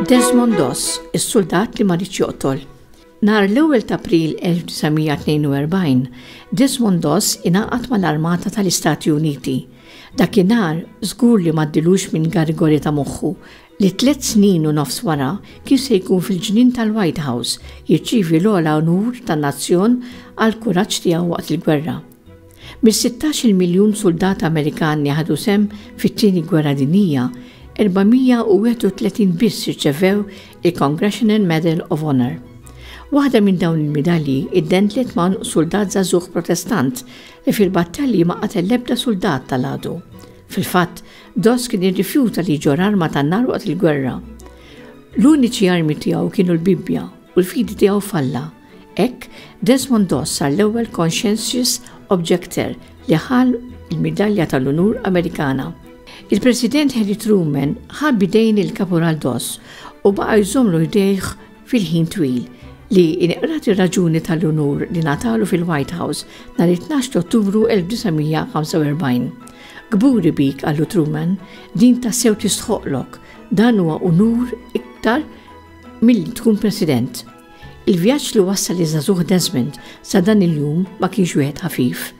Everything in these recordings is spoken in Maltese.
Desmond Doss, is-soldat li ma rridx joqtol. Nhar l-1 ta' April 1942, Desmond Doss ingħaqad mal-Armata tal-Istati Uniti. Dakinhar żgur li m'għaddilux minn gargori ta' moħħu li 3 snin u nofs wara kien se jkun fil-ġnien tal-White House jirċievi l-ogħla onur tan-nazzjon għal kuraġġ tiegħu waqt il-gwerra. Mis-16 miljun soldat Amerikan li ħadu sem fit-tieni gwerra dinjija, 431 biss irċevew il-Congressional Medal of Honor. Waħda minn dawn il-medalji iddentlet ma' soldat żagħżugħ Protestant li fil-battalji ma qatel l-ebda soldat tal-għadu. Fil-fatt, Doss kien irrifjuta li ġor arma tan-nar waqt il-gwerra. L-uniċi armi tiegħu kienu l-Bibbja u l-fidi tiegħu falla. Hekk, Desmond Doss sar l-ewwel conscientious objector li ħal il-Medalja tal-Unur Amerikana. Il-President Harry Truman ħab bidejn il-Kaporal Doss u baqa' jżommlu jdejh fil-ħin twil li inqrat ir-raġuni tal-unur li natalu fil-White House nhar 12 Ottubru 1945. Gburi bik, għallu Truman, din tassew tistħoqlok, dan huwa unur iktar milli tkun President. Il-vjaġġ li wassal li żagħżugħ Desmond sa dan il-jum ma kienx wieħed ħafif.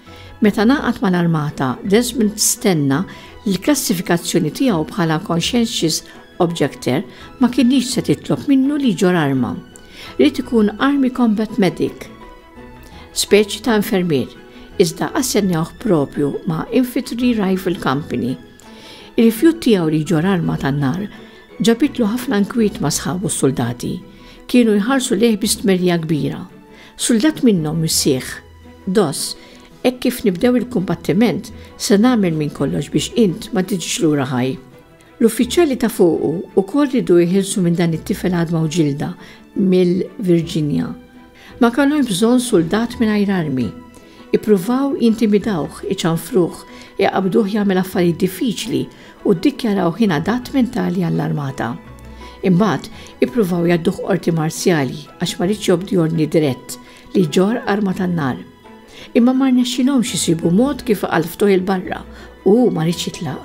Meta ngħaqad mal-Armata, Desmond stenna li l-klassifikazzjoni tiegħu bħala conscientious objector ma kienx se titlob minnu li ġor arma. Rid ikun Army Combat Medic, speċi ta' infermier, iżda assenjawh propju ma' Infantry Rifle Company. Ir-rifjut tiegħu li ġor arma tan-nar ġabitlu ħafna nkwiet ma' sħabu s-soldati. Kienu jħarsu lejh bistmerja kbira. Soldat minnhom missieħ, Doss, hekk kif nibdew il-kumbattiment se nagħmel minn kollox biex int ma tiġix lura ħaj. L-uffiċjali ta' fuqu wkoll ridu jħilsu minn dan it-tifel għadma u ġilda mill-Virginia. Ma kellhom bżonn soldat mingħajr armi. Ippruvaw jintimidawh, iċanfruh, jaqabduh jagħmel affarijiet diffiċli u ddikjaraw ħin adatt mentali għall-armata. Imbagħad ippruvaw jgħadduh qorti marzjali għax ma rridx jobdi ordni dirett li ġor arma tan-nar. Imma ma rnexxilhomx isibu mod kif qalftuh il-barra u ma rridx jitlaq.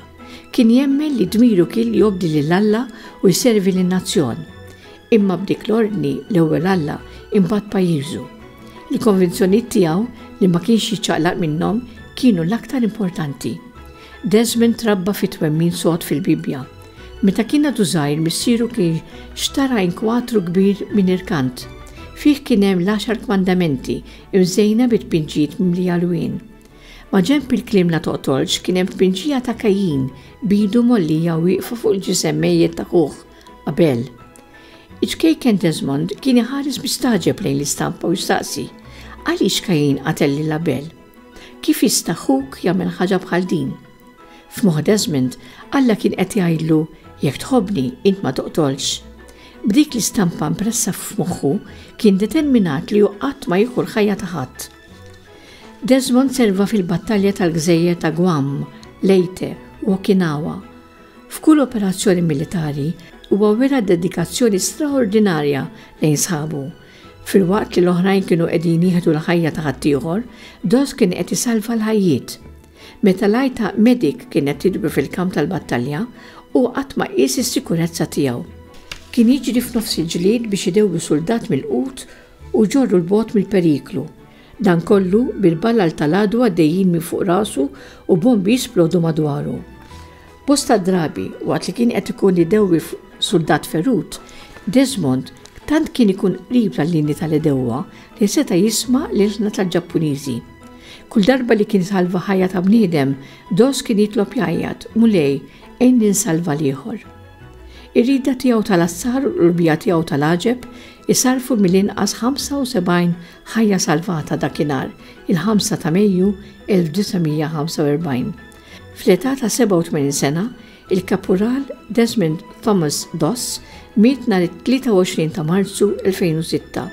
Kien jemmen li dmiru kien li jobdi lill-Alla u jservi lin-nazzjon. Imma b'dik l-ordni l-ewwel Alla imbagħad pajjiżu. Il-konvinzjonijiet tiegħu li ma kienx jiċċaqlaq minnhom kienu l-aktar importanti. Desmond trabba fit-twemmin sod fil-Bibbja. Meta kien għadu żgħir missieru kien xtara inkwatru kbir minn irkant. Fih kien hemm l-10 kmandamenti imżejna bit-tpinġijiet mimli għalwien. Ma ġenb il-kliem la toqtolx kien hemm tpinġija ta' Kajin bidu mollija wieqfa fuq il-ġisem mejjed ta' Ħuh, Abel. Iġkejken Desmond kien iħares bistaġeb lejn l-istampa u jistaqsi għaliex Kajin qatel lil Abel. Kif jista' Ħuk jagħmel ħaġa bħal din? F'moħħ Desmond Alla kien qed jgħidlu jekk tħobbni int ma toqtolx. B'dik l-istampa impressa f'moħħu kien determinat li qatt ma jieħu l-ħajja ta' ħadd. Desmond serva fil-battalja tal-Gżejjer ta' Guam, Leyte u Okinawa. F'kull operazzjoni militari huwa wera dedikazzjoni straordinarja lejn sħabu. Fil-waqt li l-oħrajn kienu qegħdin jieħdu l-ħajja ta' ħaddieħor, Doss kien qed isalva l-ħajjiet. Meta l-ajta medic kienet tidbi fil-kamp tal-battalja u qatt ma qis is-sikurezza tiegħu. Kien jiġri f'nofs il-ġlied biex idewwi soldat mill-qut u ġorru l-bot mill-periklu. Dan kollu bil-balla tal-għadu għaddejjin minn fuq rasu u bombi jisplodu madwaru. Bosta drabi waqt li kien qed ikun idewwi soldat ferut, Desmond tant kien ikun qrib tal-linji tal-idewwa li seta' jisma' l-ilna tal-Ġappuniżi. Kull darba li kien salva ħajja ta' bniedem, Doss kien jitlob jgħajjad, mulej, ejn ninsalva l-ieħor. Ir-rida tiegħu tal-assar u l-bija tiegħu tal-aġeb isarfu mill-inqas 75 ħajja salvata dakinhar il-5 ta' Mejju 1945. Fl-età ta' 87 sena, il-Kapural Desmond Thomas Doss miet nhar it-23 ta' Marzu 2006.